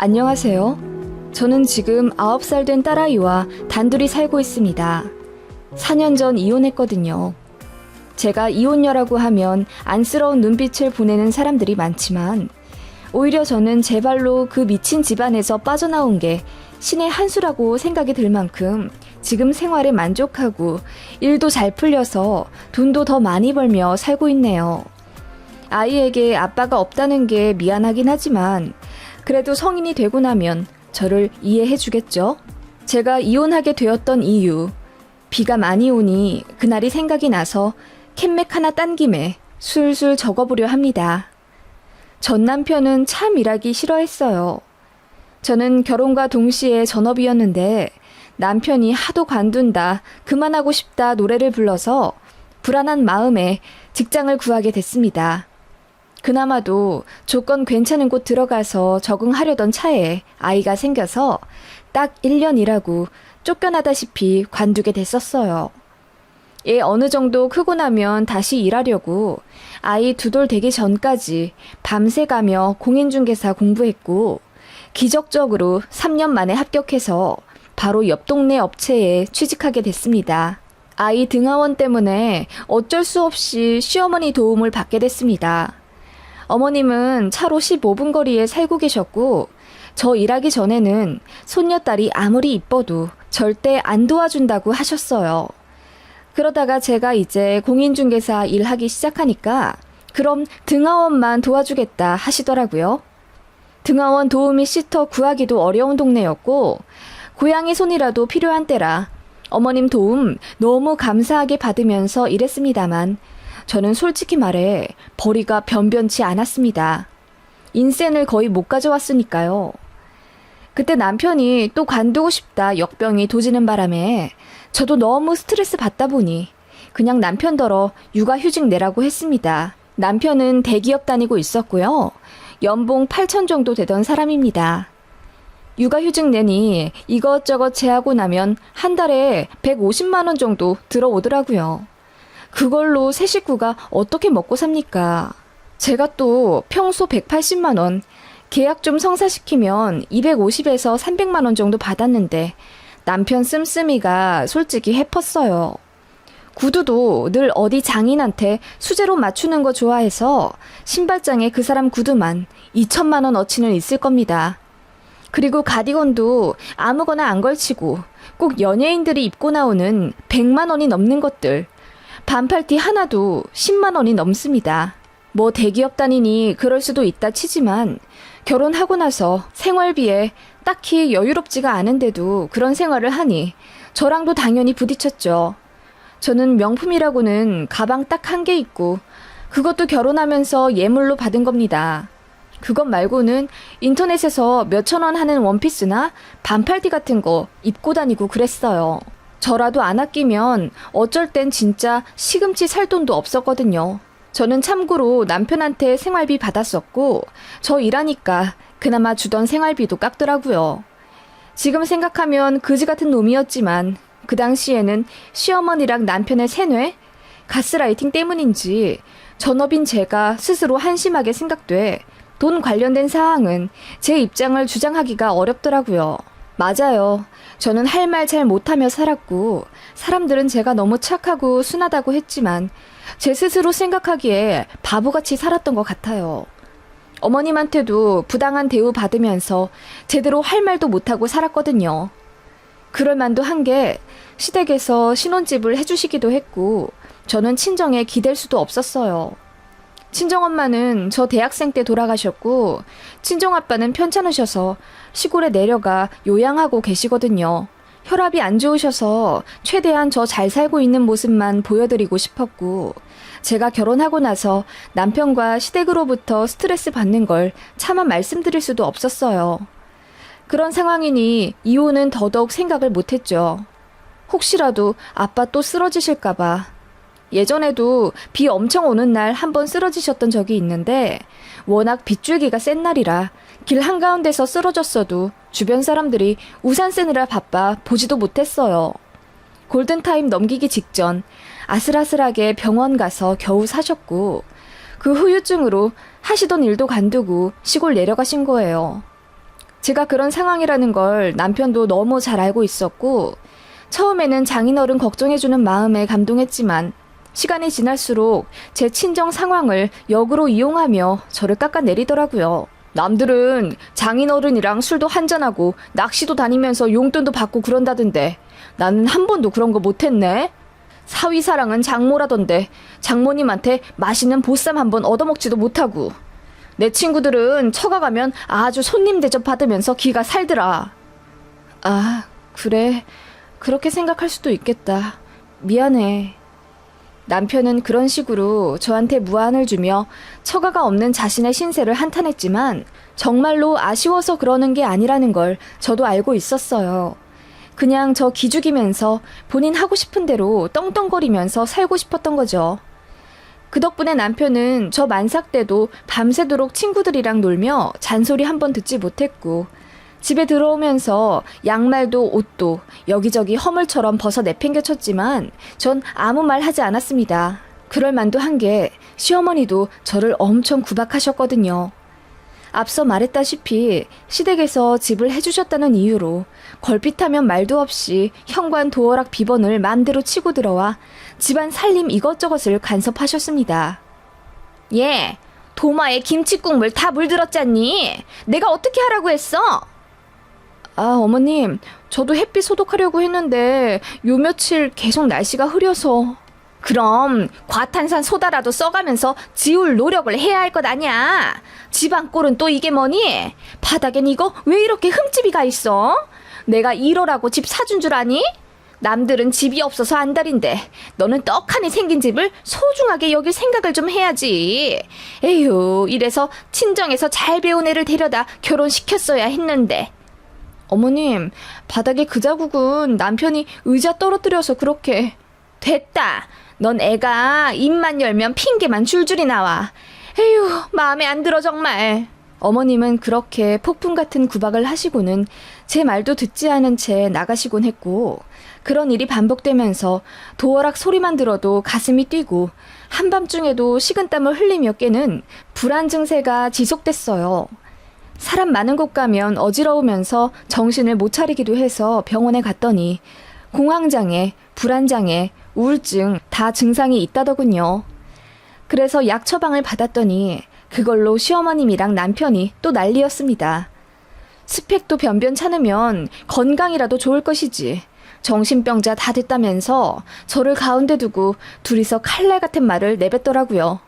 안녕하세요. 저는 지금 9살 된 딸아이와 단둘이 살고 있습니다. 4년 전 이혼했거든요. 제가 이혼녀라고 하면 안쓰러운 눈빛을 보내는 사람들이 많지만 오히려 저는 제 발로 그 미친 집안에서 빠져나온 게 신의 한 수라고 생각이 들 만큼 지금 생활에 만족하고 일도 잘 풀려서 돈도 더 많이 벌며 살고 있네요. 아이에게 아빠가 없다는 게 미안하긴 하지만 그래도 성인이 되고 나면 저를 이해해 주겠죠? 제가 이혼하게 되었던 이유, 비가 많이 오니 그날이 생각이 나서 캔맥 하나 딴 김에 술술 적어보려 합니다. 전 남편은 참 일하기 싫어했어요. 저는 결혼과 동시에 전업이었는데 남편이 하도 관둔다, 그만하고 싶다 노래를 불러서 불안한 마음에 직장을 구하게 됐습니다. 그나마도 조건 괜찮은 곳 들어가서 적응하려던 차에 아이가 생겨서 딱 1년 일하고 쫓겨나다시피 관두게 됐었어요. 얘 어느 정도 크고 나면 다시 일하려고 아이 2돌 되기 전까지 밤새 가며 공인중개사 공부했고 기적적으로 3년 만에 합격해서 바로 옆 동네 업체에 취직하게 됐습니다. 아이 등하원 때문에 어쩔 수 없이 시어머니 도움을 받게 됐습니다. 어머님은 차로 15분 거리에 살고 계셨고 저 일하기 전에는 손녀딸이 아무리 이뻐도 절대 안 도와준다고 하셨어요. 그러다가 제가 이제 공인중개사 일하기 시작하니까 그럼 등하원만 도와주겠다 하시더라고요. 등하원 도우미 시터 구하기도 어려운 동네였고 고양이 손이라도 필요한 때라 어머님 도움 너무 감사하게 받으면서 일했습니다만 저는 솔직히 말해 벌이가 변변치 않았습니다. 인센을 거의 못 가져왔으니까요. 그때 남편이 또 관두고 싶다 역병이 도지는 바람에 저도 너무 스트레스 받다 보니 그냥 남편더러 육아휴직 내라고 했습니다. 남편은 대기업 다니고 있었고요. 연봉 8천 정도 되던 사람입니다. 육아휴직 내니 이것저것 제하고 나면 한 달에 150만 원 정도 들어오더라고요. 그걸로 세 식구가 어떻게 먹고 삽니까? 제가 또 평소 180만 원, 계약 좀 성사시키면 250에서 300만 원 정도 받았는데 남편 씀씀이가 솔직히 해펐어요. 구두도 늘 어디 장인한테 수제로 맞추는 거 좋아해서 신발장에 그 사람 구두만 2천만 원 어치는 있을 겁니다. 그리고 가디건도 아무거나 안 걸치고 꼭 연예인들이 입고 나오는 100만 원이 넘는 것들, 반팔티 하나도 10만 원이 넘습니다. 뭐 대기업 다니니 그럴 수도 있다 치지만 결혼하고 나서 생활비에 딱히 여유롭지가 않은데도 그런 생활을 하니 저랑도 당연히 부딪혔죠. 저는 명품이라고는 가방 딱 1개 있고 그것도 결혼하면서 예물로 받은 겁니다. 그것 말고는 인터넷에서 몇천 원 하는 원피스나 반팔티 같은 거 입고 다니고 그랬어요. 저라도 안 아끼면 어쩔 땐 진짜 시금치 살 돈도 없었거든요. 저는 참고로 남편한테 생활비 받았었고 저 일하니까 그나마 주던 생활비도 깎더라고요. 지금 생각하면 그지 같은 놈이었지만 그 당시에는 시어머니랑 남편의 세뇌? 가스라이팅 때문인지 전업인 제가 스스로 한심하게 생각돼 돈 관련된 사항은 제 입장을 주장하기가 어렵더라고요. 맞아요. 저는 할 말 잘 못하며 살았고 사람들은 제가 너무 착하고 순하다고 했지만 제 스스로 생각하기에 바보같이 살았던 것 같아요. 어머님한테도 부당한 대우 받으면서 제대로 할 말도 못하고 살았거든요. 그럴 만도 한 게 시댁에서 신혼집을 해주시기도 했고 저는 친정에 기댈 수도 없었어요. 친정엄마는 저 대학생 때 돌아가셨고 친정아빠는 편찮으셔서 시골에 내려가 요양하고 계시거든요. 혈압이 안 좋으셔서 최대한 저 잘 살고 있는 모습만 보여드리고 싶었고 제가 결혼하고 나서 남편과 시댁으로부터 스트레스 받는 걸 차마 말씀드릴 수도 없었어요. 그런 상황이니 이혼은 더더욱 생각을 못했죠. 혹시라도 아빠 또 쓰러지실까봐. 예전에도 비 엄청 오는 날 한 번 쓰러지셨던 적이 있는데 워낙 빗줄기가 센 날이라 길 한가운데서 쓰러졌어도 주변 사람들이 우산 쓰느라 바빠 보지도 못했어요. 골든타임 넘기기 직전 아슬아슬하게 병원 가서 겨우 사셨고 그 후유증으로 하시던 일도 관두고 시골 내려가신 거예요. 제가 그런 상황이라는 걸 남편도 너무 잘 알고 있었고, 처음에는 장인어른 걱정해주는 마음에 감동했지만, 시간이 지날수록 제 친정 상황을 역으로 이용하며 저를 깎아내리더라고요. 남들은 장인어른이랑 술도 한잔하고 낚시도 다니면서 용돈도 받고 그런다던데 나는 한 번도 그런 거 못했네. 사위사랑은 장모라던데 장모님한테 맛있는 보쌈 한 번 얻어먹지도 못하고 내 친구들은 처가 가면 아주 손님 대접 받으면서 기가 살더라. 아, 그래. 그렇게 생각할 수도 있겠다. 미안해. 남편은 그런 식으로 저한테 무안을 주며 처가가 없는 자신의 신세를 한탄했지만 정말로 아쉬워서 그러는 게 아니라는 걸 저도 알고 있었어요. 그냥 저 기죽이면서 본인 하고 싶은 대로 떵떵거리면서 살고 싶었던 거죠. 그 덕분에 남편은 저 만삭 때도 밤새도록 친구들이랑 놀며 잔소리 한 번 듣지 못했고 집에 들어오면서 양말도 옷도 여기저기 허물처럼 벗어 내팽개쳤지만 전 아무 말 하지 않았습니다. 그럴 만도 한 게 시어머니도 저를 엄청 구박하셨거든요. 앞서 말했다시피 시댁에서 집을 해주셨다는 이유로 걸핏하면 말도 없이 현관 도어락 비번을 맘대로 치고 들어와 집안 살림 이것저것을 간섭하셨습니다. 예, 도마에 김치국물 다 물들었잖니? 내가 어떻게 하라고 했어? 아, 어머님, 저도 햇빛 소독하려고 했는데 요 며칠 계속 날씨가 흐려서. 그럼 과탄산 소다라도 써가면서 지울 노력을 해야 할 것 아냐? 집안 꼴은 또 이게 뭐니? 바닥엔 이거 왜 이렇게 흠집이가 있어? 내가 이러라고 집 사준 줄 아니? 남들은 집이 없어서 안달인데 너는 떡하니 생긴 집을 소중하게 여길 생각을 좀 해야지. 에휴, 이래서 친정에서 잘 배운 애를 데려다 결혼시켰어야 했는데. 어머님, 바닥에 그 자국은 남편이 의자 떨어뜨려서 그렇게. 됐다. 넌 애가 입만 열면 핑계만 줄줄이 나와. 에휴, 마음에 안 들어 정말. 어머님은 그렇게 폭풍 같은 구박을 하시고는 제 말도 듣지 않은 채 나가시곤 했고, 그런 일이 반복되면서 도어락 소리만 들어도 가슴이 뛰고 한밤중에도 식은땀을 흘리며 깨는 불안 증세가 지속됐어요. 사람 많은 곳 가면 어지러우면서 정신을 못 차리기도 해서 병원에 갔더니 공황장애, 불안장애, 우울증 다 증상이 있다더군요. 그래서 약 처방을 받았더니 그걸로 시어머님이랑 남편이 또 난리였습니다. 스펙도 변변찮으면 건강이라도 좋을 것이지. 정신병자 다 됐다면서 저를 가운데 두고 둘이서 칼날 같은 말을 내뱉더라고요.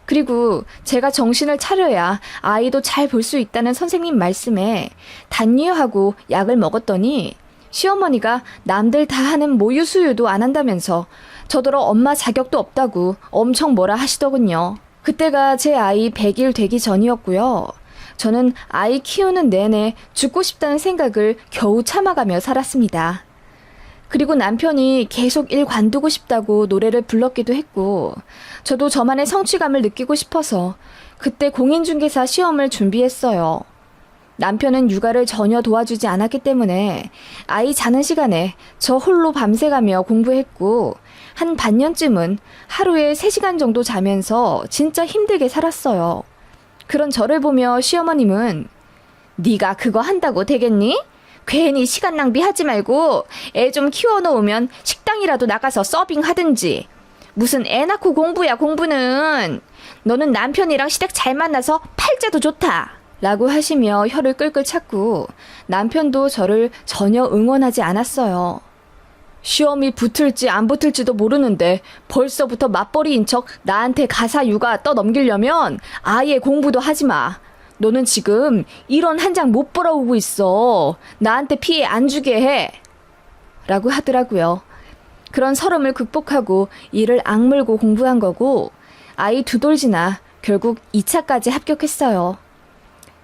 그리고 제가 정신을 차려야 아이도 잘 볼 수 있다는 선생님 말씀에 단뉘하고 약을 먹었더니 시어머니가 남들 다 하는 모유수유도 안 한다면서 저더러 엄마 자격도 없다고 엄청 뭐라 하시더군요. 그때가 제 아이 100일 되기 전이었고요. 저는 아이 키우는 내내 죽고 싶다는 생각을 겨우 참아가며 살았습니다. 그리고 남편이 계속 일 관두고 싶다고 노래를 불렀기도 했고 저도 저만의 성취감을 느끼고 싶어서 그때 공인중개사 시험을 준비했어요. 남편은 육아를 전혀 도와주지 않았기 때문에 아이 자는 시간에 저 홀로 밤새가며 공부했고 한 반년쯤은 하루에 3시간 정도 자면서 진짜 힘들게 살았어요. 그런 저를 보며 시어머님은 네가 그거 한다고 되겠니? 괜히 시간 낭비하지 말고 애 좀 키워놓으면 식당이라도 나가서 서빙하든지. 무슨 애 낳고 공부야 공부는. 너는 남편이랑 시댁 잘 만나서 팔자도 좋다. 라고 하시며 혀를 끌끌 찼고 남편도 저를 전혀 응원하지 않았어요. 시험이 붙을지 안 붙을지도 모르는데 벌써부터 맞벌이인 척 나한테 가사 육아 떠넘기려면 아예 공부도 하지 마. 너는 지금 1원 한 장 못 벌어오고 있어. 나한테 피해 안 주게 해. 라고 하더라고요. 그런 서름을 극복하고 이를 악물고 공부한 거고 아이 2돌 지나 결국 2차까지 합격했어요.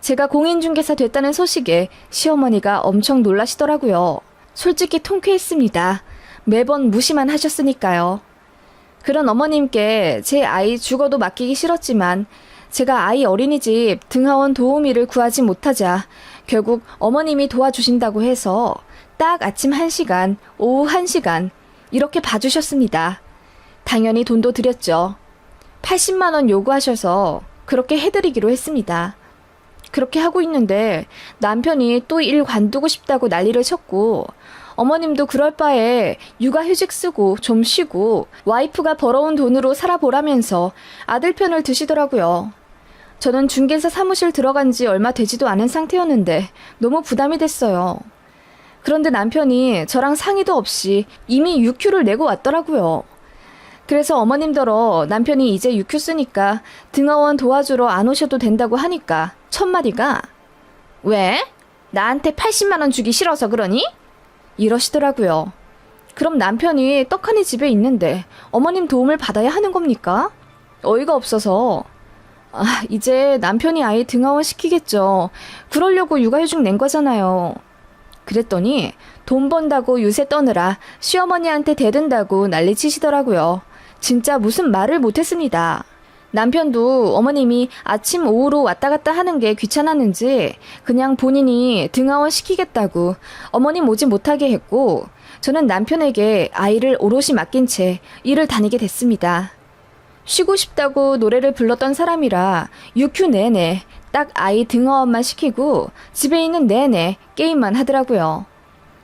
제가 공인중개사 됐다는 소식에 시어머니가 엄청 놀라시더라고요. 솔직히 통쾌했습니다. 매번 무시만 하셨으니까요. 그런 어머님께 제 아이 죽어도 맡기기 싫었지만 제가 아이 어린이집 등하원 도우미를 구하지 못하자 결국 어머님이 도와주신다고 해서 딱 아침 1시간, 오후 1시간 이렇게 봐주셨습니다. 당연히 돈도 드렸죠. 80만 원 요구하셔서 그렇게 해드리기로 했습니다. 그렇게 하고 있는데 남편이 또 일 관두고 싶다고 난리를 쳤고 어머님도 그럴 바에 육아휴직 쓰고 좀 쉬고 와이프가 벌어온 돈으로 살아보라면서 아들 편을 드시더라고요. 저는 중개사 사무실 들어간 지 얼마 되지도 않은 상태였는데 너무 부담이 됐어요. 그런데 남편이 저랑 상의도 없이 이미 유큐를 내고 왔더라고요. 그래서 어머님더러 남편이 이제 유큐 쓰니까 등하원 도와주러 안 오셔도 된다고 하니까 첫마디가 왜? 나한테 80만 원 주기 싫어서 그러니? 이러시더라고요. 그럼 남편이 떡하니 집에 있는데 어머님 도움을 받아야 하는 겁니까? 어이가 없어서 이제 남편이 아이 등하원 시키겠죠. 그러려고 육아휴직 낸 거잖아요. 그랬더니 돈 번다고 유세 떠느라 시어머니한테 대든다고 난리치시더라고요. 진짜 무슨 말을 못했습니다. 남편도 어머님이 아침 오후로 왔다 갔다 하는 게 귀찮았는지 그냥 본인이 등하원 시키겠다고 어머님 오지 못하게 했고 저는 남편에게 아이를 오롯이 맡긴 채 일을 다니게 됐습니다. 쉬고 싶다고 노래를 불렀던 사람이라 유큐 내내 딱 아이 등하원만 시키고 집에 있는 내내 게임만 하더라고요.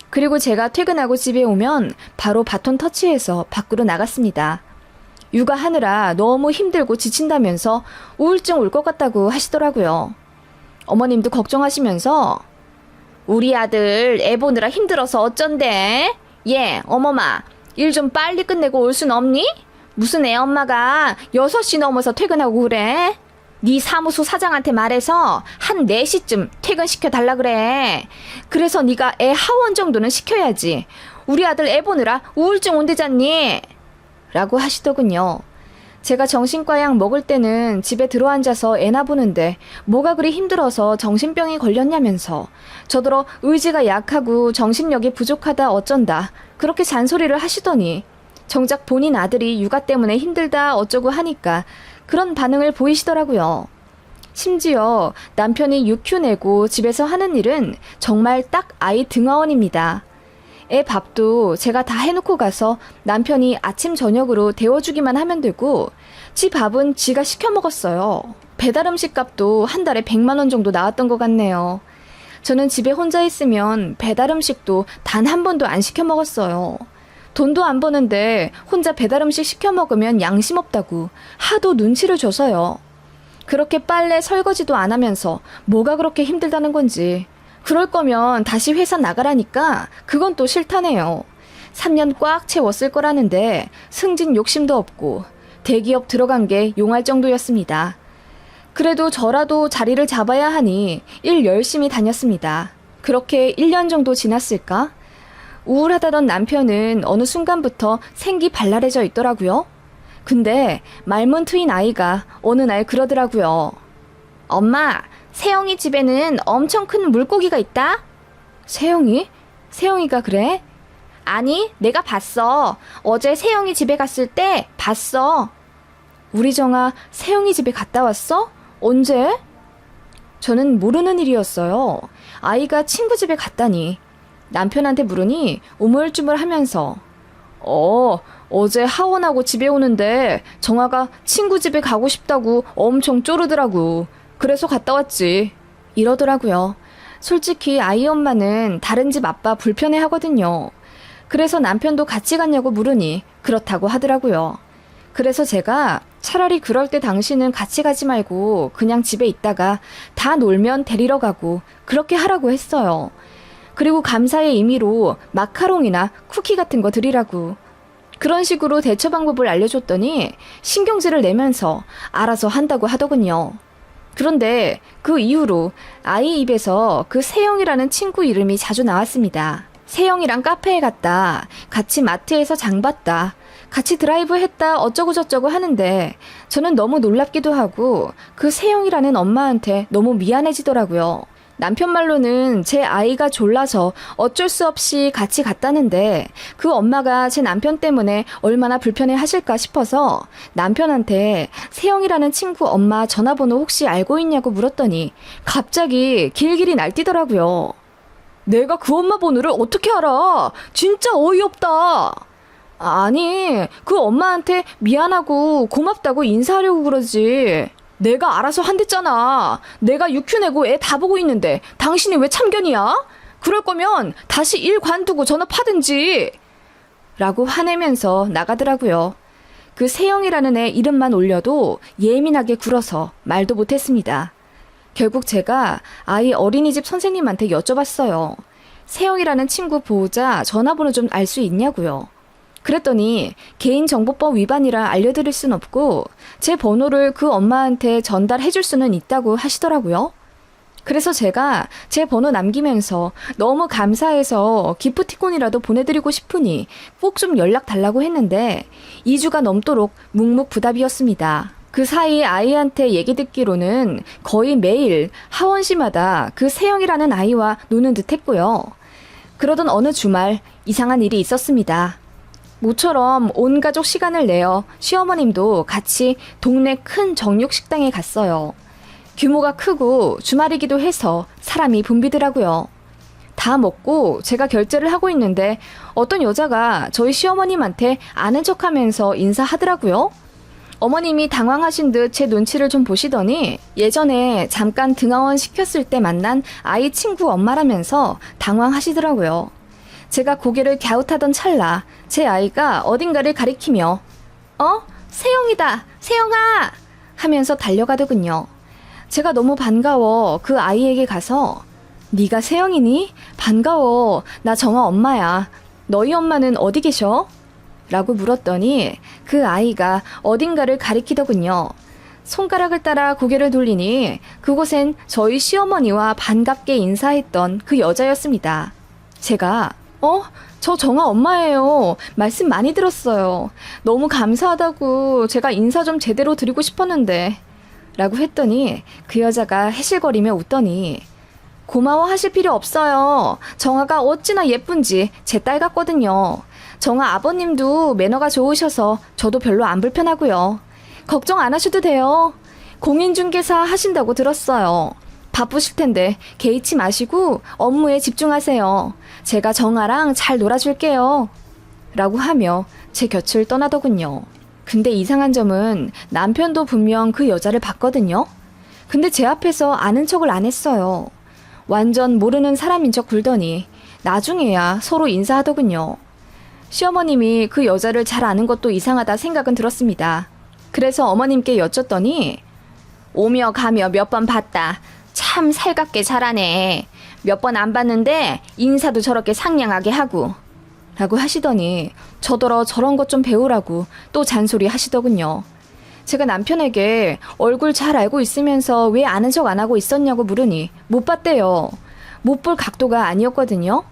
그리고 제가 퇴근하고 집에 오면 바로 바톤 터치해서 밖으로 나갔습니다. 육아하느라 너무 힘들고 지친다면서 우울증 올 것 같다고 하시더라고요. 어머님도 걱정하시면서 우리 아들 애 보느라 힘들어서 어쩐대? 얘 어머마 일 좀 빨리 끝내고 올 순 없니? 무슨 애 엄마가 6시 넘어서 퇴근하고 그래? 네 사무소 사장한테 말해서 한 4시쯤 퇴근시켜 달라 그래. 그래서 네가 애 하원 정도는 시켜야지. 우리 아들 애 보느라 우울증 온대잖니? 라고 하시더군요. 제가 정신과 약 먹을 때는 집에 들어앉아서 애나 보는데 뭐가 그리 힘들어서 정신병이 걸렸냐면서 저더러 의지가 약하고 정신력이 부족하다 어쩐다 그렇게 잔소리를 하시더니 정작 본인 아들이 육아 때문에 힘들다 어쩌고 하니까 그런 반응을 보이시더라고요. 심지어 남편이 유큐 내고 집에서 하는 일은 정말 딱 아이 등하원입니다. 애 밥도 제가 다 해놓고 가서 남편이 아침 저녁으로 데워주기만 하면 되고 지 밥은 지가 시켜 먹었어요. 배달 음식 값도 한 달에 100만 원 정도 나왔던 것 같네요. 저는 집에 혼자 있으면 배달 음식도 단 한 번도 안 시켜 먹었어요. 돈도 안 버는데 혼자 배달 음식 시켜 먹으면 양심 없다고 하도 눈치를 줘서요. 그렇게 빨래 설거지도 안 하면서 뭐가 그렇게 힘들다는 건지. 그럴 거면 다시 회사 나가라니까 그건 또 싫다네요. 3년 꽉 채웠을 거라는데 승진 욕심도 없고 대기업 들어간 게 용할 정도였습니다. 그래도 저라도 자리를 잡아야 하니 일 열심히 다녔습니다. 그렇게 1년 정도 지났을까? 우울하다던 남편은 어느 순간부터 생기 발랄해져 있더라고요. 근데 말문 트인 아이가 어느 날 그러더라고요. 엄마, 세영이 집에는 엄청 큰 물고기가 있다? 세영이? 세영이가 그래? 아니, 내가 봤어. 어제 세영이 집에 갔을 때 봤어. 우리 정아 세영이 집에 갔다 왔어? 언제? 저는 모르는 일이었어요. 아이가 친구 집에 갔다니. 남편한테 물으니 우물쭈물하면서 어제 하원하고 집에 오는데 정아가 친구 집에 가고 싶다고 엄청 쪼르더라고. 그래서 갔다 왔지. 이러더라고요. 솔직히 아이 엄마는 다른 집 아빠 불편해 하거든요. 그래서 남편도 같이 갔냐고 물으니 그렇다고 하더라고요. 그래서 제가 차라리 그럴 때 당신은 같이 가지 말고 그냥 집에 있다가 다 놀면 데리러 가고 그렇게 하라고 했어요. 그리고 감사의 의미로 마카롱이나 쿠키 같은 거 드리라고. 그런 식으로 대처 방법을 알려줬더니 신경질을 내면서 알아서 한다고 하더군요. 그런데 그 이후로 아이 입에서 그 세영이라는 친구 이름이 자주 나왔습니다. 세영이랑 카페에 갔다, 같이 마트에서 장 봤다, 같이 드라이브 했다 어쩌고 저쩌고 하는데 저는 너무 놀랍기도 하고 그 세영이라는 엄마한테 너무 미안해지더라고요. 남편 말로는 제 아이가 졸라서 어쩔 수 없이 같이 갔다는데 그 엄마가 제 남편 때문에 얼마나 불편해 하실까 싶어서 남편한테 세영이라는 친구 엄마 전화번호 혹시 알고 있냐고 물었더니 갑자기 길길이 날뛰더라고요. 내가 그 엄마 번호를 어떻게 알아? 진짜 어이없다. 아니, 그 엄마한테 미안하고 고맙다고 인사하려고 그러지. 내가 알아서 한댔잖아. 내가 육휴 내고 애 다 보고 있는데 당신이 왜 참견이야? 그럴 거면 다시 일 관두고 전업하든지. 라고 화내면서 나가더라고요. 그 세영이라는 애 이름만 올려도 예민하게 굴어서 말도 못했습니다. 결국 제가 아이 어린이집 선생님한테 여쭤봤어요. 세영이라는 친구 보호자 전화번호 좀 알 수 있냐고요. 그랬더니 개인정보법 위반이라 알려드릴 순 없고 제 번호를 그 엄마한테 전달해 줄 수는 있다고 하시더라고요. 그래서 제가 제 번호 남기면서 너무 감사해서 기프티콘이라도 보내드리고 싶으니 꼭 좀 연락 달라고 했는데 2주가 넘도록 묵묵부답이었습니다. 그 사이 아이한테 얘기 듣기로는 거의 매일 하원시마다 그 세영이라는 아이와 노는 듯 했고요. 그러던 어느 주말 이상한 일이 있었습니다. 모처럼 온 가족 시간을 내어 시어머님도 같이 동네 큰 정육식당에 갔어요. 규모가 크고 주말이기도 해서 사람이 붐비더라고요. 다 먹고 제가 결제를 하고 있는데 어떤 여자가 저희 시어머님한테 아는 척하면서 인사하더라고요. 어머님이 당황하신 듯 제 눈치를 좀 보시더니 예전에 잠깐 등하원 시켰을 때 만난 아이 친구 엄마라면서 당황하시더라고요. 제가 고개를 갸웃하던 찰나 제 아이가 어딘가를 가리키며 세영이다! 세영아! 하면서 달려가더군요. 제가 너무 반가워 그 아이에게 가서 네가 세영이니? 반가워. 나 정아 엄마야. 너희 엄마는 어디 계셔? 라고 물었더니 그 아이가 어딘가를 가리키더군요. 손가락을 따라 고개를 돌리니 그곳엔 저희 시어머니와 반갑게 인사했던 그 여자였습니다. 제가 저 정아 엄마예요. 말씀 많이 들었어요. 너무 감사하다고 제가 인사 좀 제대로 드리고 싶었는데 라고 했더니 그 여자가 해실거리며 웃더니 고마워 하실 필요 없어요. 정아가 어찌나 예쁜지 제 딸 같거든요. 정아 아버님도 매너가 좋으셔서 저도 별로 안 불편하고요. 걱정 안 하셔도 돼요. 공인중개사 하신다고 들었어요. 바쁘실 텐데 개의치 마시고 업무에 집중하세요. 제가 정아랑 잘 놀아줄게요. 라고 하며 제 곁을 떠나더군요. 근데 이상한 점은 남편도 분명 그 여자를 봤거든요. 근데 제 앞에서 아는 척을 안 했어요. 완전 모르는 사람인 척 굴더니 나중에야 서로 인사하더군요. 시어머님이 그 여자를 잘 아는 것도 이상하다 생각은 들었습니다. 그래서 어머님께 여쭸더니 오며 가며 몇 번 봤다. 참 살갑게 잘하네. 몇 번 안 봤는데 인사도 저렇게 상냥하게 하고 라고 하시더니 저더러 저런 것 좀 배우라고 또 잔소리 하시더군요. 제가 남편에게 얼굴 잘 알고 있으면서 왜 아는 척 안 하고 있었냐고 물으니 못 봤대요. 못 볼 각도가 아니었거든요.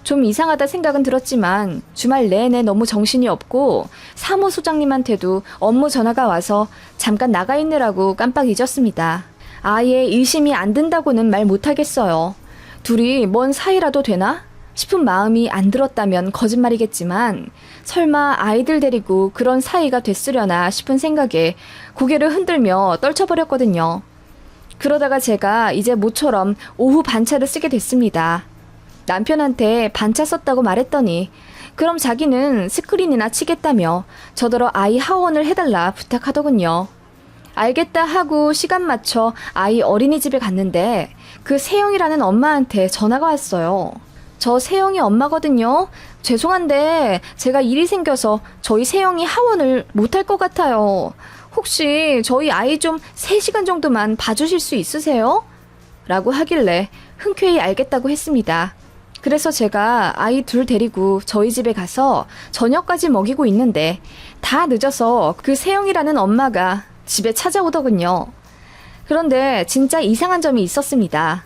좀 이상하다 생각은 들었지만 주말 내내 너무 정신이 없고 사무소장님한테도 업무 전화가 와서 잠깐 나가 있느라고 깜빡 잊었습니다. 아예 의심이 안 든다고는 말 못하겠어요. 둘이 뭔 사이라도 되나? 싶은 마음이 안 들었다면 거짓말이겠지만 설마 아이들 데리고 그런 사이가 됐으려나 싶은 생각에 고개를 흔들며 떨쳐버렸거든요. 그러다가 제가 이제 모처럼 오후 반차를 쓰게 됐습니다. 남편한테 반차 썼다고 말했더니 그럼 자기는 스크린이나 치겠다며 저더러 아이 하원을 해달라 부탁하더군요. 알겠다 하고 시간 맞춰 아이 어린이집에 갔는데 그 세영이라는 엄마한테 전화가 왔어요. 저 세영이 엄마거든요. 죄송한데 제가 일이 생겨서 저희 세영이 하원을 못할 것 같아요. 혹시 저희 아이 좀 3시간 정도만 봐주실 수 있으세요? 라고 하길래 흔쾌히 알겠다고 했습니다. 그래서 제가 아이 둘 데리고 저희 집에 가서 저녁까지 먹이고 있는데 다 늦어서 그 세영이라는 엄마가 집에 찾아오더군요. 그런데 진짜 이상한 점이 있었습니다.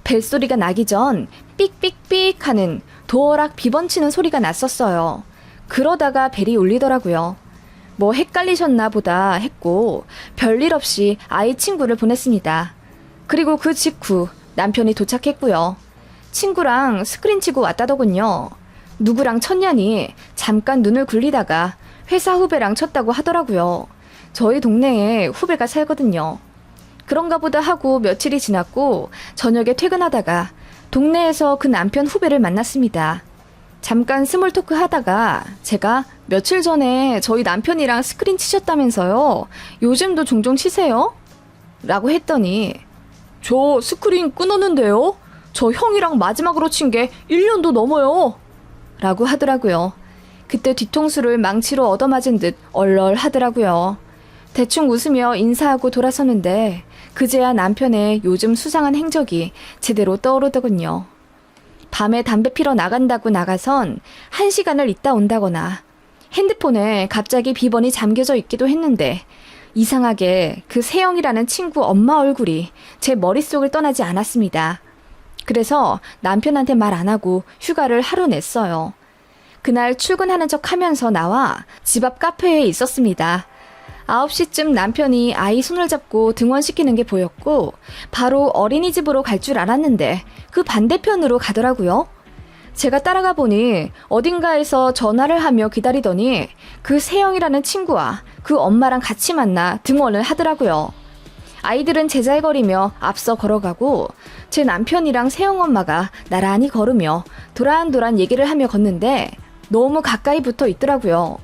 벨소리가 나기 전 삑삑삑 하는 도어락 비번치는 소리가 났었어요. 그러다가 벨이 울리더라고요. 뭐 헷갈리셨나 보다 했고 별일 없이 아이 친구를 보냈습니다. 그리고 그 직후 남편이 도착했고요. 친구랑 스크린 치고 왔다더군요. 누구랑 쳤냐니 잠깐 눈을 굴리다가 회사 후배랑 쳤다고 하더라고요. 저희 동네에 후배가 살거든요. 그런가 보다 하고 며칠이 지났고 저녁에 퇴근하다가 동네에서 그 남편 후배를 만났습니다. 잠깐 스몰 토크 하다가 제가 며칠 전에 저희 남편이랑 스크린 치셨다면서요. 요즘도 종종 치세요? 라고 했더니 저 스크린 끊었는데요? 저 형이랑 마지막으로 친 게 1년도 넘어요. 라고 하더라고요. 그때 뒤통수를 망치로 얻어맞은 듯 얼얼하더라고요. 대충 웃으며 인사하고 돌아섰는데 그제야 남편의 요즘 수상한 행적이 제대로 떠오르더군요. 밤에 담배 피러 나간다고 나가선 1시간을 있다 온다거나 핸드폰에 갑자기 비번이 잠겨져 있기도 했는데 이상하게 그 세영이라는 친구 엄마 얼굴이 제 머릿속을 떠나지 않았습니다. 그래서 남편한테 말 안 하고 휴가를 하루 냈어요. 그날 출근하는 척 하면서 나와 집 앞 카페에 있었습니다. 9시쯤 남편이 아이 손을 잡고 등원시키는 게 보였고 바로 어린이집으로 갈 줄 알았는데 그 반대편으로 가더라고요. 제가 따라가 보니 어딘가에서 전화를 하며 기다리더니 그 세영이라는 친구와 그 엄마랑 같이 만나 등원을 하더라고요. 아이들은 제잘거리며 앞서 걸어가고 제 남편이랑 세영 엄마가 나란히 걸으며 도란도란 얘기를 하며 걷는데 너무 가까이 붙어 있더라고요.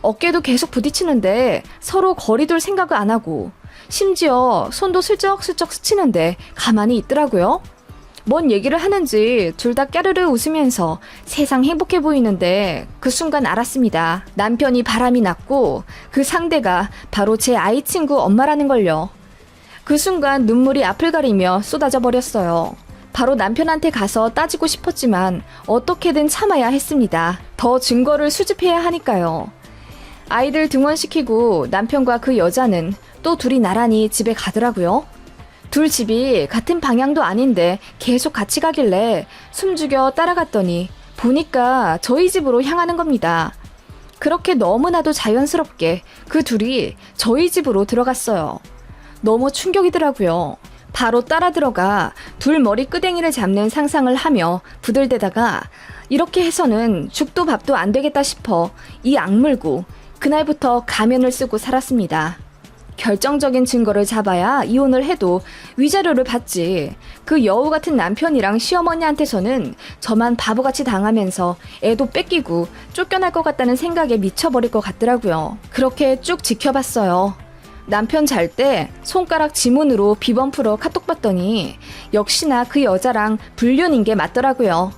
어깨도 계속 부딪히는데 서로 거리 둘 생각을 안 하고 심지어 손도 슬쩍슬쩍 스치는데 가만히 있더라고요. 뭔 얘기를 하는지 둘 다 까르르 웃으면서 세상 행복해 보이는데 그 순간 알았습니다. 남편이 바람이 났고 그 상대가 바로 제 아이 친구 엄마라는 걸요. 그 순간 눈물이 앞을 가리며 쏟아져 버렸어요. 바로 남편한테 가서 따지고 싶었지만 어떻게든 참아야 했습니다. 더 증거를 수집해야 하니까요. 아이들 등원시키고 남편과 그 여자는 또 둘이 나란히 집에 가더라고요. 둘 집이 같은 방향도 아닌데 계속 같이 가길래 숨죽여 따라갔더니 보니까 저희 집으로 향하는 겁니다. 그렇게 너무나도 자연스럽게 그 둘이 저희 집으로 들어갔어요. 너무 충격이더라고요. 바로 따라 들어가 둘 머리 끄댕이를 잡는 상상을 하며 부들대다가 이렇게 해서는 죽도 밥도 안 되겠다 싶어 이 악물고 그날부터 가면을 쓰고 살았습니다. 결정적인 증거를 잡아야 이혼을 해도 위자료를 받지. 그 여우 같은 남편이랑 시어머니한테서는 저만 바보같이 당하면서 애도 뺏기고 쫓겨날 것 같다는 생각에 미쳐버릴 것 같더라고요. 그렇게 쭉 지켜봤어요. 남편 잘 때 손가락 지문으로 비번 풀어 카톡 봤더니 역시나 그 여자랑 불륜인 게 맞더라고요.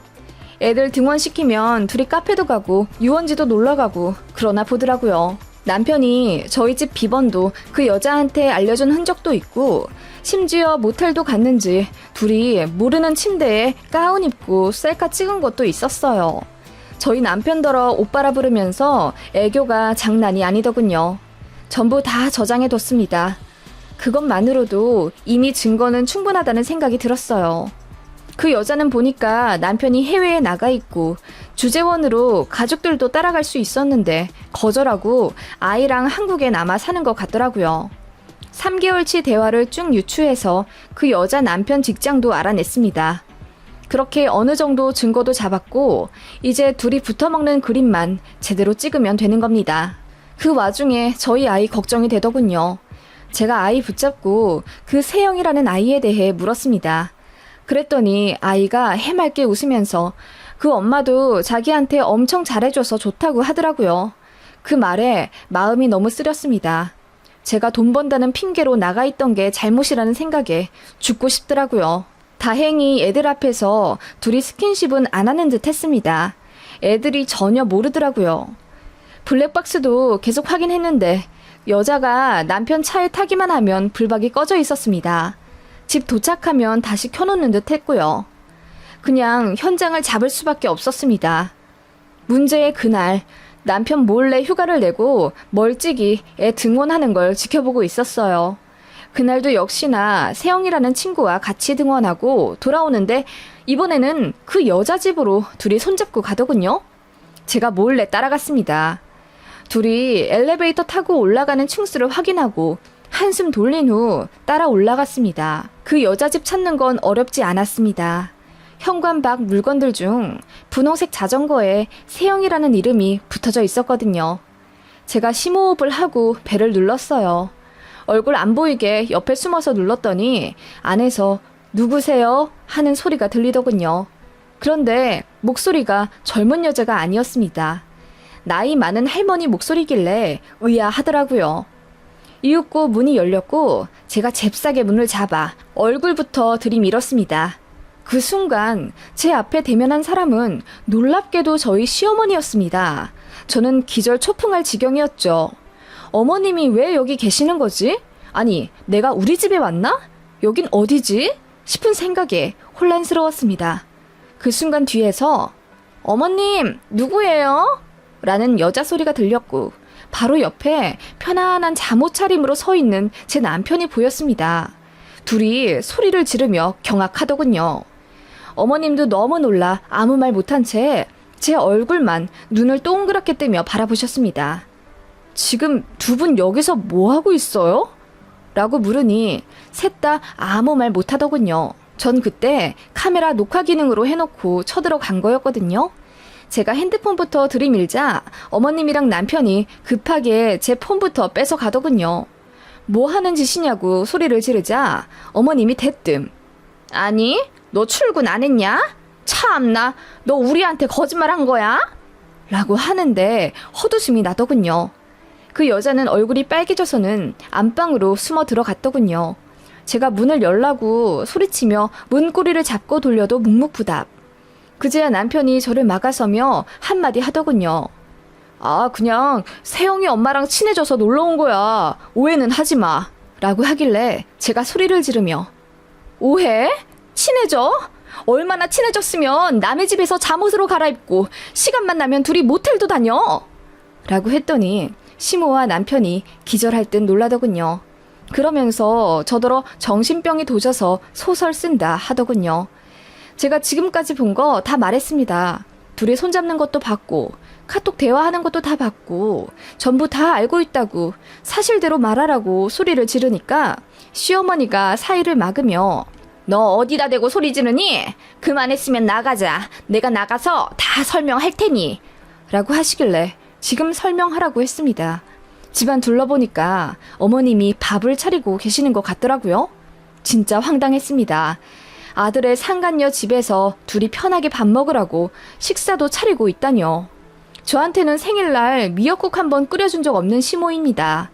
애들 등원시키면 둘이 카페도 가고 유원지도 놀러가고 그러나 보더라고요. 남편이 저희 집 비번도 그 여자한테 알려준 흔적도 있고 심지어 모텔도 갔는지 둘이 모르는 침대에 가운 입고 셀카 찍은 것도 있었어요. 저희 남편더러 오빠라 부르면서 애교가 장난이 아니더군요. 전부 다 저장해뒀습니다. 그것만으로도 이미 증거는 충분하다는 생각이 들었어요. 그 여자는 보니까 남편이 해외에 나가 있고 주재원으로 가족들도 따라갈 수 있었는데 거절하고 아이랑 한국에 남아 사는 것 같더라고요. 3개월치 대화를 쭉 유추해서 그 여자 남편 직장도 알아냈습니다. 그렇게 어느 정도 증거도 잡았고 이제 둘이 붙어먹는 그림만 제대로 찍으면 되는 겁니다. 그 와중에 저희 아이 걱정이 되더군요. 제가 아이 붙잡고 그 세영이라는 아이에 대해 물었습니다. 그랬더니 아이가 해맑게 웃으면서 그 엄마도 자기한테 엄청 잘해줘서 좋다고 하더라고요. 그 말에 마음이 너무 쓰렸습니다. 제가 돈 번다는 핑계로 나가 있던 게 잘못이라는 생각에 죽고 싶더라고요. 다행히 애들 앞에서 둘이 스킨십은 안 하는 듯 했습니다. 애들이 전혀 모르더라고요. 블랙박스도 계속 확인했는데 여자가 남편 차에 타기만 하면 불박이 꺼져 있었습니다. 집 도착하면 다시 켜놓는 듯 했고요. 그냥 현장을 잡을 수밖에 없었습니다. 문제의 그날 남편 몰래 휴가를 내고 멀찍이 애 등원하는 걸 지켜보고 있었어요. 그날도 역시나 세영이라는 친구와 같이 등원하고 돌아오는데 이번에는 그 여자 집으로 둘이 손잡고 가더군요. 제가 몰래 따라갔습니다. 둘이 엘리베이터 타고 올라가는 층수를 확인하고 한숨 돌린 후 따라 올라갔습니다. 그 여자 집 찾는 건 어렵지 않았습니다. 현관 밖 물건들 중 분홍색 자전거에 세영이라는 이름이 붙어져 있었거든요. 제가 심호흡을 하고 벨을 눌렀어요. 얼굴 안 보이게 옆에 숨어서 눌렀더니 안에서 누구세요? 하는 소리가 들리더군요. 그런데 목소리가 젊은 여자가 아니었습니다. 나이 많은 할머니 목소리길래 의아하더라고요. 이윽고 문이 열렸고 제가 잽싸게 문을 잡아 얼굴부터 들이밀었습니다. 그 순간 제 앞에 대면한 사람은 놀랍게도 저희 시어머니였습니다. 저는 기절초풍할 지경이었죠. 어머님이 왜 여기 계시는 거지? 아니, 내가 우리 집에 왔나? 여긴 어디지? 싶은 생각에 혼란스러웠습니다. 그 순간 뒤에서 어머님, 누구예요? 라는 여자 소리가 들렸고 바로 옆에 편안한 잠옷 차림으로 서 있는 제 남편이 보였습니다. 둘이 소리를 지르며 경악하더군요. 어머님도 너무 놀라 아무 말 못한 채 제 얼굴만 눈을 동그랗게 뜨며 바라보셨습니다. 지금 두 분 여기서 뭐 하고 있어요? 라고 물으니 셋 다 아무 말 못하더군요. 전 그때 카메라 녹화 기능으로 해놓고 쳐들어간 거였거든요. 제가 핸드폰부터 들이밀자 어머님이랑 남편이 급하게 제 폰부터 뺏어 가더군요. 뭐 하는 짓이냐고 소리를 지르자 어머님이 대뜸 아니, 너 출근 안 했냐? 참나, 너 우리한테 거짓말한 거야? 라고 하는데 헛웃음이 나더군요. 그 여자는 얼굴이 빨개져서는 안방으로 숨어 들어갔더군요. 제가 문을 열라고 소리치며 문고리를 잡고 돌려도 묵묵부답. 그제야 남편이 저를 막아서며 한마디 하더군요. 아, 그냥 세영이 엄마랑 친해져서 놀러 온 거야. 오해는 하지 마. 라고 하길래 제가 소리를 지르며 오해? 친해져? 얼마나 친해졌으면 남의 집에서 잠옷으로 갈아입고 시간만 나면 둘이 모텔도 다녀. 라고 했더니 시모와 남편이 기절할 듯 놀라더군요. 그러면서 저더러 정신병이 도져서 소설 쓴다 하더군요. 제가 지금까지 본 거 다 말했습니다. 둘이 손잡는 것도 봤고 카톡 대화하는 것도 다 봤고 전부 다 알고 있다고 사실대로 말하라고 소리를 지르니까 시어머니가 사이를 막으며 너 어디다 대고 소리 지르니? 그만했으면 나가자. 내가 나가서 다 설명할 테니. 라고 하시길래 지금 설명하라고 했습니다. 집안 둘러보니까 어머님이 밥을 차리고 계시는 것 같더라고요. 진짜 황당했습니다. 아들의 상간녀 집에서 둘이 편하게 밥 먹으라고 식사도 차리고 있다뇨. 저한테는 생일날 미역국 한번 끓여준 적 없는 시모입니다.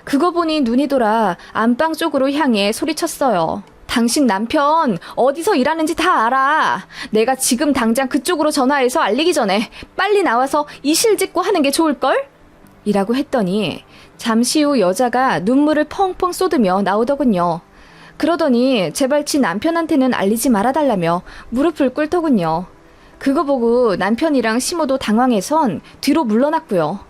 그거 보니 눈이 돌아 안방 쪽으로 향해 소리쳤어요. 당신 남편 어디서 일하는지 다 알아. 내가 지금 당장 그쪽으로 전화해서 알리기 전에 빨리 나와서 이실 짓고 하는 게 좋을걸? 이라고 했더니 잠시 후 여자가 눈물을 펑펑 쏟으며 나오더군요. 그러더니 제발 지 남편한테는 알리지 말아달라며 무릎을 꿇더군요. 그거 보고 남편이랑 시모도 당황해선 뒤로 물러났고요.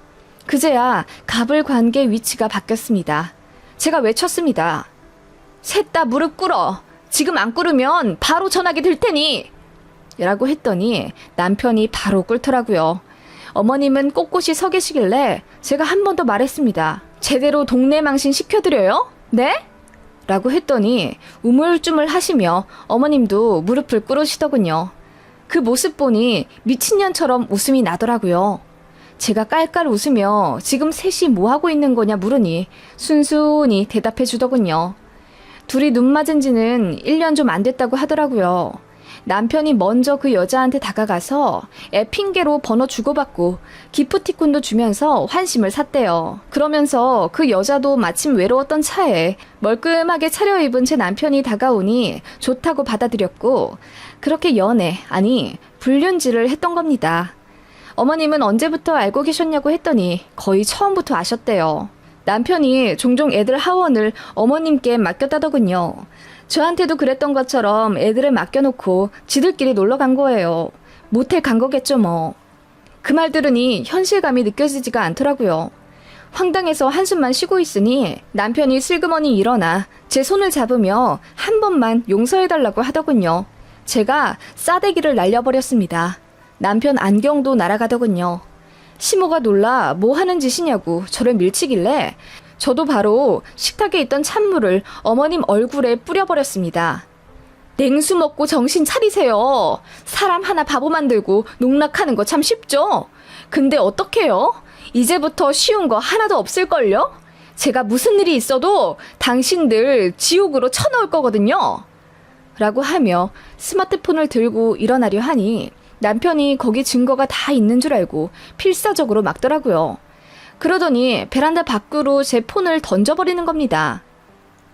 그제야 갑을 관계 위치가 바뀌었습니다. 제가 외쳤습니다. 셋 다 무릎 꿇어. 지금 안 꿇으면 바로 전화기 들 테니. 라고 했더니 남편이 바로 꿇더라고요. 어머님은 꼿꼿이 서 계시길래 제가 한 번 더 말했습니다. 제대로 동네 망신 시켜드려요? 네? 라고 했더니 우물쭈물 하시며 어머님도 무릎을 꿇으시더군요. 그 모습 보니 미친년처럼 웃음이 나더라고요. 제가 깔깔 웃으며 지금 셋이 뭐하고 있는 거냐 물으니 순순히 대답해 주더군요. 둘이 눈 맞은 지는 1년 좀 안 됐다고 하더라고요. 남편이 먼저 그 여자한테 다가가서 애 핑계로 번호 주고받고 기프티콘도 주면서 환심을 샀대요. 그러면서 그 여자도 마침 외로웠던 차에 멀끔하게 차려입은 제 남편이 다가오니 좋다고 받아들였고 그렇게 연애, 아니 불륜질을 했던 겁니다. 어머님은 언제부터 알고 계셨냐고 했더니 거의 처음부터 아셨대요. 남편이 종종 애들 하원을 어머님께 맡겼다더군요. 저한테도 그랬던 것처럼 애들을 맡겨놓고 지들끼리 놀러 간 거예요. 모텔 간 거겠죠 뭐. 그 말 들으니 현실감이 느껴지지가 않더라고요. 황당해서 한숨만 쉬고 있으니 남편이 슬그머니 일어나 제 손을 잡으며 한 번만 용서해달라고 하더군요. 제가 싸대기를 날려버렸습니다. 남편 안경도 날아가더군요. 시모가 놀라 뭐 하는 짓이냐고 저를 밀치길래 저도 바로 식탁에 있던 찬물을 어머님 얼굴에 뿌려버렸습니다. 냉수 먹고 정신 차리세요. 사람 하나 바보 만들고 농락하는 거 참 쉽죠? 근데 어떡해요? 이제부터 쉬운 거 하나도 없을걸요? 제가 무슨 일이 있어도 당신들 지옥으로 쳐넣을 거거든요. 라고 하며 스마트폰을 들고 일어나려 하니 남편이 거기 증거가 다 있는 줄 알고 필사적으로 막더라고요. 그러더니 베란다 밖으로 제 폰을 던져버리는 겁니다.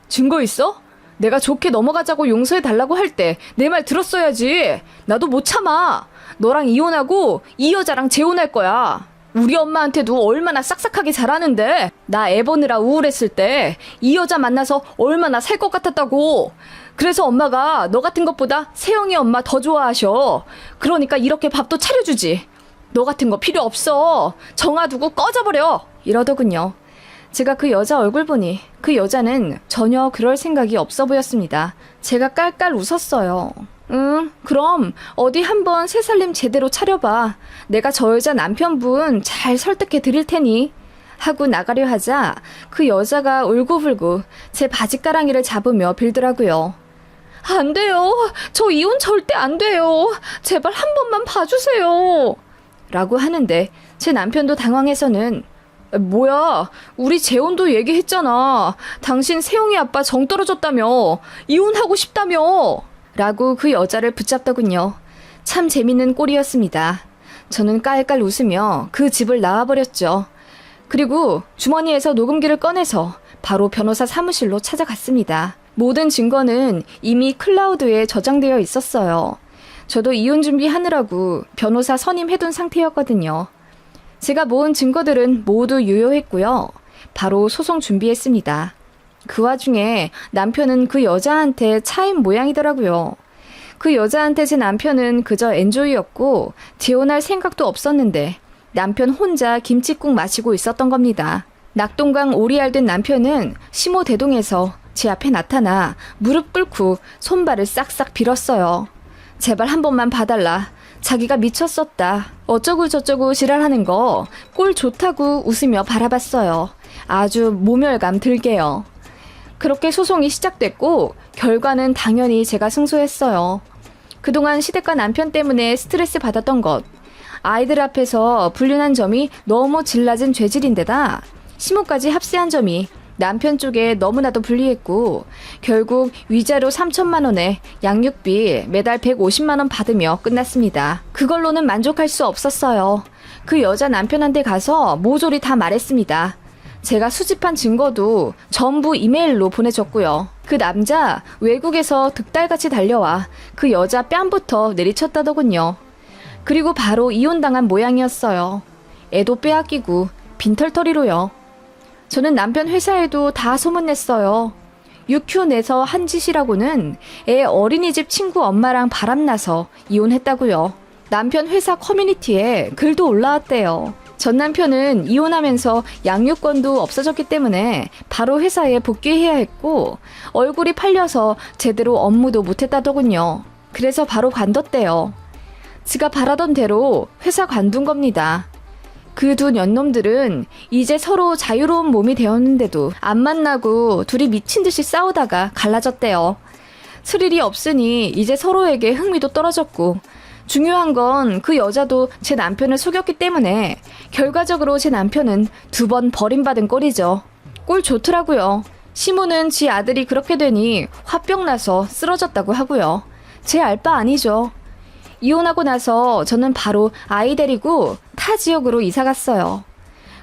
증거 있어? 내가 좋게 넘어가자고 용서해달라고 할 때 내 말 들었어야지. 나도 못 참아. 너랑 이혼하고 이 여자랑 재혼할 거야. 우리 엄마한테도 얼마나 싹싹하게 잘하는데 나 애 보느라 우울했을 때 이 여자 만나서 얼마나 살 것 같았다고. 그래서 엄마가 너 같은 것보다 세영이 엄마 더 좋아하셔. 그러니까 이렇게 밥도 차려주지. 너 같은 거 필요 없어. 정아두고 꺼져버려. 이러더군요. 제가 그 여자 얼굴 보니 그 여자는 전혀 그럴 생각이 없어 보였습니다. 제가 깔깔 웃었어요. 응, 그럼 어디 한번 새살림 제대로 차려봐. 내가 저 여자 남편분 잘 설득해 드릴 테니. 하고 나가려 하자 그 여자가 울고불고 제 바지가랑이를 잡으며 빌더라고요. 안 돼요. 저 이혼 절대 안 돼요. 제발 한 번만 봐주세요. 라고 하는데 제 남편도 당황해서는 뭐야, 우리 재혼도 얘기했잖아. 당신 세용이 아빠 정 떨어졌다며. 이혼하고 싶다며. 라고 그 여자를 붙잡더군요. 참 재밌는 꼴이었습니다. 저는 깔깔 웃으며 그 집을 나와버렸죠. 그리고 주머니에서 녹음기를 꺼내서 바로 변호사 사무실로 찾아갔습니다. 모든 증거는 이미 클라우드에 저장되어 있었어요. 저도 이혼 준비하느라고 변호사 선임해둔 상태였거든요. 제가 모은 증거들은 모두 유효했고요. 바로 소송 준비했습니다. 그 와중에 남편은 그 여자한테 차인 모양이더라고요. 그 여자한테 제 남편은 그저 엔조이였고 재혼할 생각도 없었는데 남편 혼자 김칫국 마시고 있었던 겁니다. 낙동강 오리알된 남편은 심호대동에서 제 앞에 나타나 무릎 꿇고 손발을 싹싹 빌었어요. 제발 한 번만 봐달라. 자기가 미쳤었다. 어쩌고 저쩌고 지랄하는 거 꼴 좋다고 웃으며 바라봤어요. 아주 모멸감 들게요. 그렇게 소송이 시작됐고 결과는 당연히 제가 승소했어요. 그동안 시댁과 남편 때문에 스트레스 받았던 것, 아이들 앞에서 불륜한 점이 너무 질낮은 죄질인데다 시모까지 합세한 점이 남편 쪽에 너무나도 불리했고 결국 위자료 3천만 원에 양육비 매달 150만 원 받으며 끝났습니다. 그걸로는 만족할 수 없었어요. 그 여자 남편한테 가서 모조리 다 말했습니다. 제가 수집한 증거도 전부 이메일로 보내줬고요. 그 남자 외국에서 득달같이 달려와 그 여자 뺨부터 내리쳤다더군요. 그리고 바로 이혼당한 모양이었어요. 애도 빼앗기고 빈털터리로요. 저는 남편 회사에도 다 소문냈어요. 유큐 내서 한 짓이라고는 애 어린이집 친구 엄마랑 바람나서 이혼했다고요. 남편 회사 커뮤니티에 글도 올라왔대요. 전 남편은 이혼하면서 양육권도 없어졌기 때문에 바로 회사에 복귀해야 했고 얼굴이 팔려서 제대로 업무도 못했다더군요. 그래서 바로 관뒀대요. 지가 바라던 대로 회사 관둔 겁니다. 그 두 년놈들은 이제 서로 자유로운 몸이 되었는데도 안 만나고 둘이 미친 듯이 싸우다가 갈라졌대요. 스릴이 없으니 이제 서로에게 흥미도 떨어졌고 중요한 건 그 여자도 제 남편을 속였기 때문에 결과적으로 제 남편은 2번 버림받은 꼴이죠. 꼴 좋더라고요. 시모는 지 아들이 그렇게 되니 화병 나서 쓰러졌다고 하고요. 제 알 바 아니죠. 이혼하고 나서 저는 바로 아이 데리고 타 지역으로 이사 갔어요.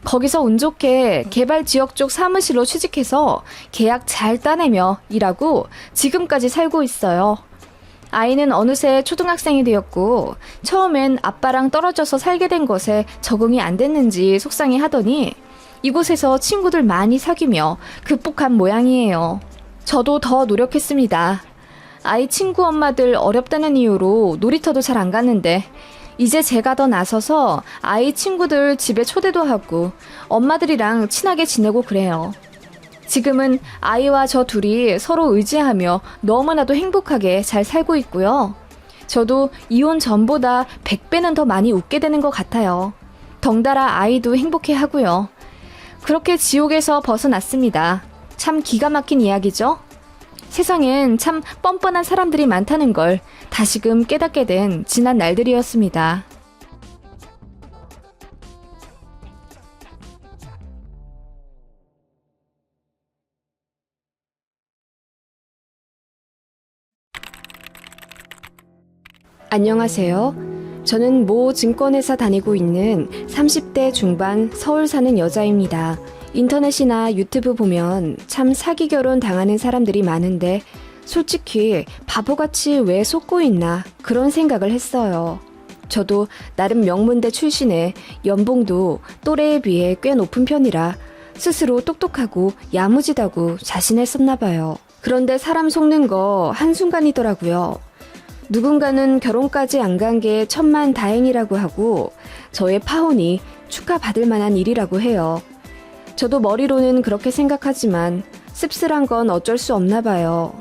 거기서 운 좋게 개발 지역 쪽 사무실로 취직해서 계약 잘 따내며 일하고 지금까지 살고 있어요. 아이는 어느새 초등학생이 되었고 처음엔 아빠랑 떨어져서 살게 된 것에 적응이 안 됐는지 속상해 하더니 이곳에서 친구들 많이 사귀며 극복한 모양이에요. 저도 더 노력했습니다. 아이 친구 엄마들 어렵다는 이유로 놀이터도 잘 안 갔는데 이제 제가 더 나서서 아이 친구들 집에 초대도 하고 엄마들이랑 친하게 지내고 그래요. 지금은 아이와 저 둘이 서로 의지하며 너무나도 행복하게 잘 살고 있고요. 저도 이혼 전보다 100배는 더 많이 웃게 되는 것 같아요. 덩달아 아이도 행복해 하고요. 그렇게 지옥에서 벗어났습니다. 참 기가 막힌 이야기죠? 세상엔 참 뻔뻔한 사람들이 많다는 걸 다시금 깨닫게 된 지난 날들이었습니다. 안녕하세요. 저는 모 증권회사 다니고 있는 30대 중반 서울 사는 여자입니다. 인터넷이나 유튜브 보면 참 사기 결혼 당하는 사람들이 많은데 솔직히 바보같이 왜 속고 있나 그런 생각을 했어요. 저도 나름 명문대 출신에 연봉도 또래에 비해 꽤 높은 편이라 스스로 똑똑하고 야무지다고 자신했었나 봐요. 그런데 사람 속는 거 한순간이더라고요. 누군가는 결혼까지 안 간 게 천만다행이라고 하고 저의 파혼이 축하받을 만한 일이라고 해요. 저도 머리로는 그렇게 생각하지만 씁쓸한 건 어쩔 수 없나 봐요.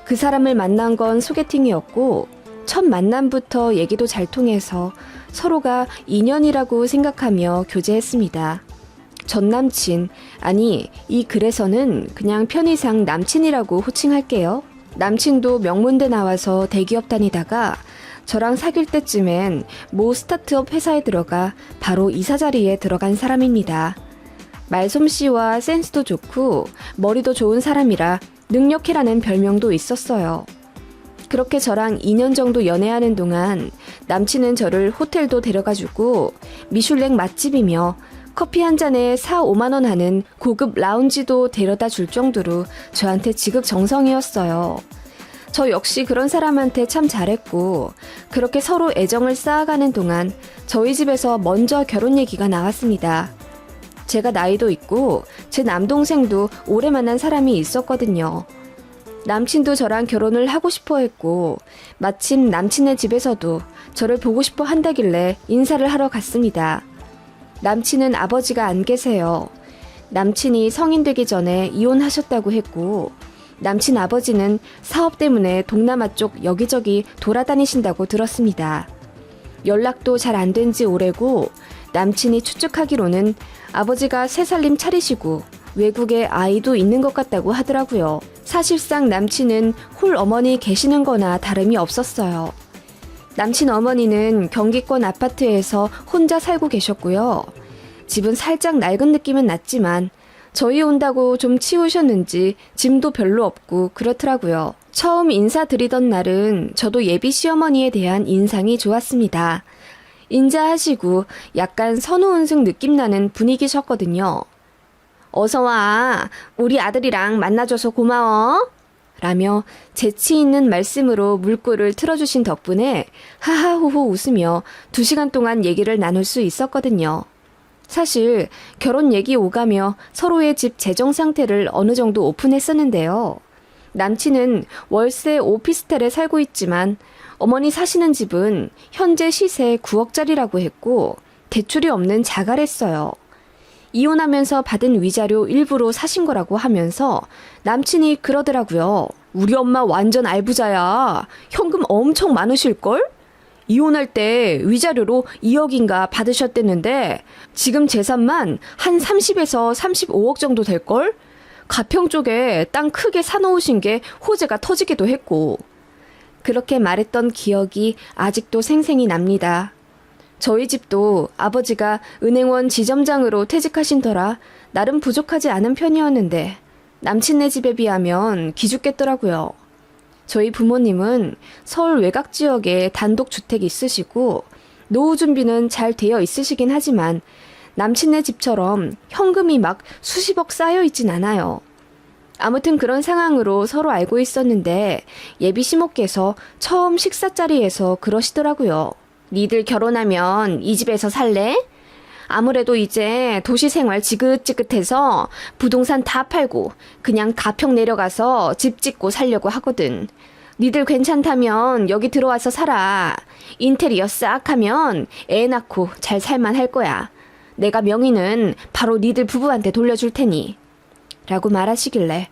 그 사람을 만난 건 소개팅이었고 첫 만남부터 얘기도 잘 통해서 서로가 인연이라고 생각하며 교제했습니다. 전 남친, 아니 이 글에서는 그냥 편의상 남친이라고 호칭할게요. 남친도 명문대 나와서 대기업 다니다가 저랑 사귈 때쯤엔 모 스타트업 회사에 들어가 바로 이사 자리에 들어간 사람입니다. 말솜씨와 센스도 좋고 머리도 좋은 사람이라 능력해라는 별명도 있었어요. 그렇게 저랑 2년 정도 연애하는 동안 남친은 저를 호텔도 데려가주고 미슐랭 맛집이며 커피 한 잔에 4, 5만 원 하는 고급 라운지도 데려다 줄 정도로 저한테 지극정성이었어요. 저 역시 그런 사람한테 참 잘했고 그렇게 서로 애정을 쌓아가는 동안 저희 집에서 먼저 결혼 얘기가 나왔습니다. 제가 나이도 있고 제 남동생도 오래 만난 사람이 있었거든요. 남친도 저랑 결혼을 하고 싶어 했고 마침 남친의 집에서도 저를 보고 싶어 한다길래 인사를 하러 갔습니다. 남친은 아버지가 안 계세요. 남친이 성인 되기 전에 이혼하셨다고 했고 남친 아버지는 사업 때문에 동남아 쪽 여기저기 돌아다니신다고 들었습니다. 연락도 잘 안 된 지 오래고 남친이 추측하기로는 아버지가 새 살림 차리시고 외국에 아이도 있는 것 같다고 하더라고요. 사실상 남친은 홀 어머니 계시는 거나 다름이 없었어요. 남친 어머니는 경기권 아파트에서 혼자 살고 계셨고요. 집은 살짝 낡은 느낌은 났지만 저희 온다고 좀 치우셨는지 짐도 별로 없고 그렇더라고요. 처음 인사드리던 날은 저도 예비 시어머니에 대한 인상이 좋았습니다. 인자하시고 약간 선우은숙 느낌 나는 분위기셨거든요. 어서와, 우리 아들이랑 만나줘서 고마워. 라며 재치 있는 말씀으로 물꼬를 틀어주신 덕분에 하하호호 웃으며 2시간 동안 얘기를 나눌 수 있었거든요. 사실 결혼 얘기 오가며 서로의 집 재정 상태를 어느 정도 오픈했었는데요. 남친은 월세 오피스텔에 살고 있지만 어머니 사시는 집은 현재 시세 9억짜리라고 했고 대출이 없는 자가랬어요. 이혼하면서 받은 위자료 일부로 사신 거라고 하면서 남친이 그러더라고요. 우리 엄마 완전 알부자야. 현금 엄청 많으실걸? 이혼할 때 위자료로 2억인가 받으셨댔는데 지금 재산만 한 30에서 35억 정도 될걸? 가평 쪽에 땅 크게 사놓으신 게 호재가 터지기도 했고. 그렇게 말했던 기억이 아직도 생생히 납니다. 저희 집도 아버지가 은행원 지점장으로 퇴직하신 터라 나름 부족하지 않은 편이었는데 남친네 집에 비하면 기죽겠더라고요. 저희 부모님은 서울 외곽 지역에 단독 주택이 있으시고 노후 준비는 잘 되어 있으시긴 하지만 남친네 집처럼 현금이 막 수십억 쌓여 있진 않아요. 아무튼 그런 상황으로 서로 알고 있었는데 예비 시모께서 처음 식사 자리에서 그러시더라고요. 니들 결혼하면 이 집에서 살래? 아무래도 이제 도시 생활 지긋지긋해서 부동산 다 팔고 그냥 가평 내려가서 집 짓고 살려고 하거든. 니들 괜찮다면 여기 들어와서 살아. 인테리어 싹 하면 애 낳고 잘 살만 할 거야. 내가 명의는 바로 니들 부부한테 돌려줄 테니. 라고 말하시길래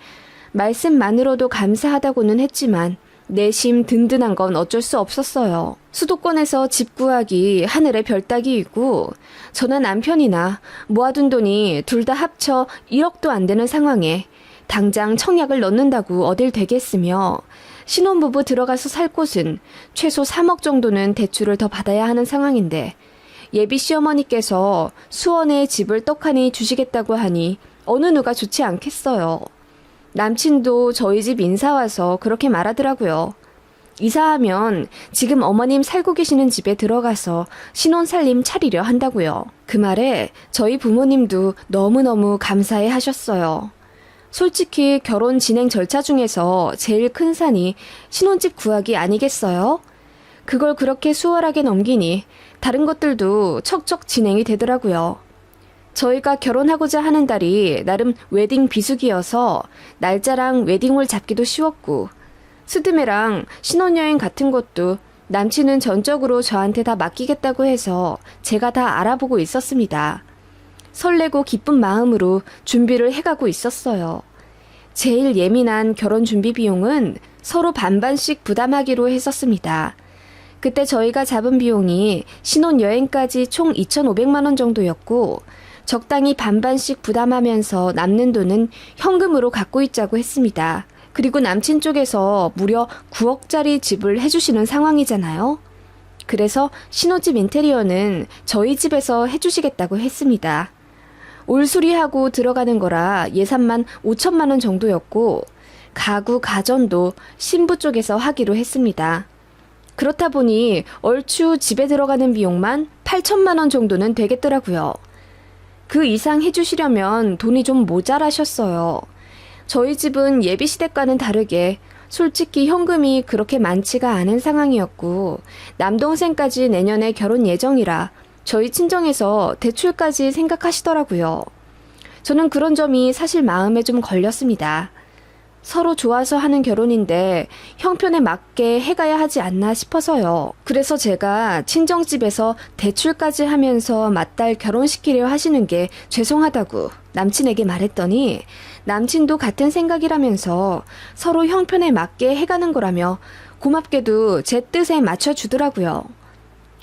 말씀만으로도 감사하다고는 했지만 내심 든든한 건 어쩔 수 없었어요. 수도권에서 집 구하기 하늘의 별 따기이고 저나 남편이나 모아둔 돈이 둘 다 합쳐 1억도 안 되는 상황에 당장 청약을 넣는다고 어딜 되겠으며 신혼부부 들어가서 살 곳은 최소 3억 정도는 대출을 더 받아야 하는 상황인데 예비 시어머니께서 수원에 집을 떡하니 주시겠다고 하니 어느 누가 좋지 않겠어요. 남친도 저희 집 인사 와서 그렇게 말하더라고요. 이사하면 지금 어머님 살고 계시는 집에 들어가서 신혼 살림 차리려 한다고요. 그 말에 저희 부모님도 너무너무 감사해 하셨어요. 솔직히 결혼 진행 절차 중에서 제일 큰 산이 신혼집 구하기 아니겠어요? 그걸 그렇게 수월하게 넘기니 다른 것들도 척척 진행이 되더라고요. 저희가 결혼하고자 하는 달이 나름 웨딩 비수기여서 날짜랑 웨딩홀 잡기도 쉬웠고 스드메랑 신혼여행 같은 것도 남친은 전적으로 저한테 다 맡기겠다고 해서 제가 다 알아보고 있었습니다. 설레고 기쁜 마음으로 준비를 해가고 있었어요. 제일 예민한 결혼 준비 비용은 서로 반반씩 부담하기로 했었습니다. 그때 저희가 잡은 비용이 신혼여행까지 총 2,500만 원 정도였고 적당히 반반씩 부담하면서 남는 돈은 현금으로 갖고 있자고 했습니다. 그리고 남친 쪽에서 무려 9억짜리 집을 해주시는 상황이잖아요. 그래서 신혼집 인테리어는 저희 집에서 해주시겠다고 했습니다. 올 수리하고 들어가는 거라 예산만 5천만 원 정도였고 가구 가전도 신부 쪽에서 하기로 했습니다. 그렇다 보니 얼추 집에 들어가는 비용만 8천만 원 정도는 되겠더라고요. 그 이상 해주시려면 돈이 좀 모자라셨어요. 저희 집은 예비 시댁과는 다르게 솔직히 현금이 그렇게 많지가 않은 상황이었고 남동생까지 내년에 결혼 예정이라 저희 친정에서 대출까지 생각하시더라고요. 저는 그런 점이 사실 마음에 좀 걸렸습니다. 서로 좋아서 하는 결혼인데 형편에 맞게 해가야 하지 않나 싶어서요. 그래서 제가 친정집에서 대출까지 하면서 맏딸 결혼시키려 하시는 게 죄송하다고 남친에게 말했더니 남친도 같은 생각이라면서 서로 형편에 맞게 해가는 거라며 고맙게도 제 뜻에 맞춰주더라고요.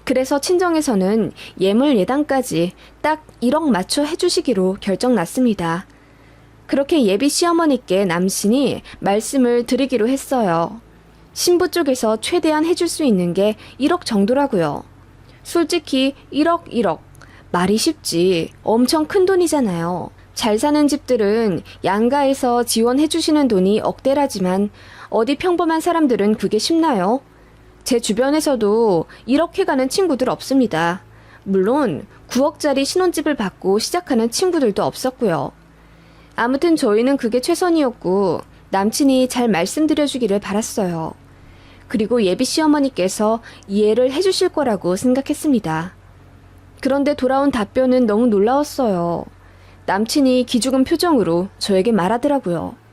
그래서 친정에서는 예물 예당까지 딱 1억 맞춰 해주시기로 결정났습니다. 그렇게 예비 시어머니께 남친이 말씀을 드리기로 했어요. 신부 쪽에서 최대한 해줄 수 있는 게 1억 정도라고요. 솔직히 1억. 말이 쉽지 엄청 큰 돈이잖아요. 잘 사는 집들은 양가에서 지원해주시는 돈이 억대라지만 어디 평범한 사람들은 그게 쉽나요? 제 주변에서도 1억 해가는 친구들 없습니다. 물론 9억짜리 신혼집을 받고 시작하는 친구들도 없었고요. 아무튼 저희는 그게 최선이었고 남친이 잘 말씀드려주기를 바랐어요. 그리고 예비 시어머니께서 이해를 해주실 거라고 생각했습니다. 그런데 돌아온 답변은 너무 놀라웠어요. 남친이 기죽은 표정으로 저에게 말하더라고요.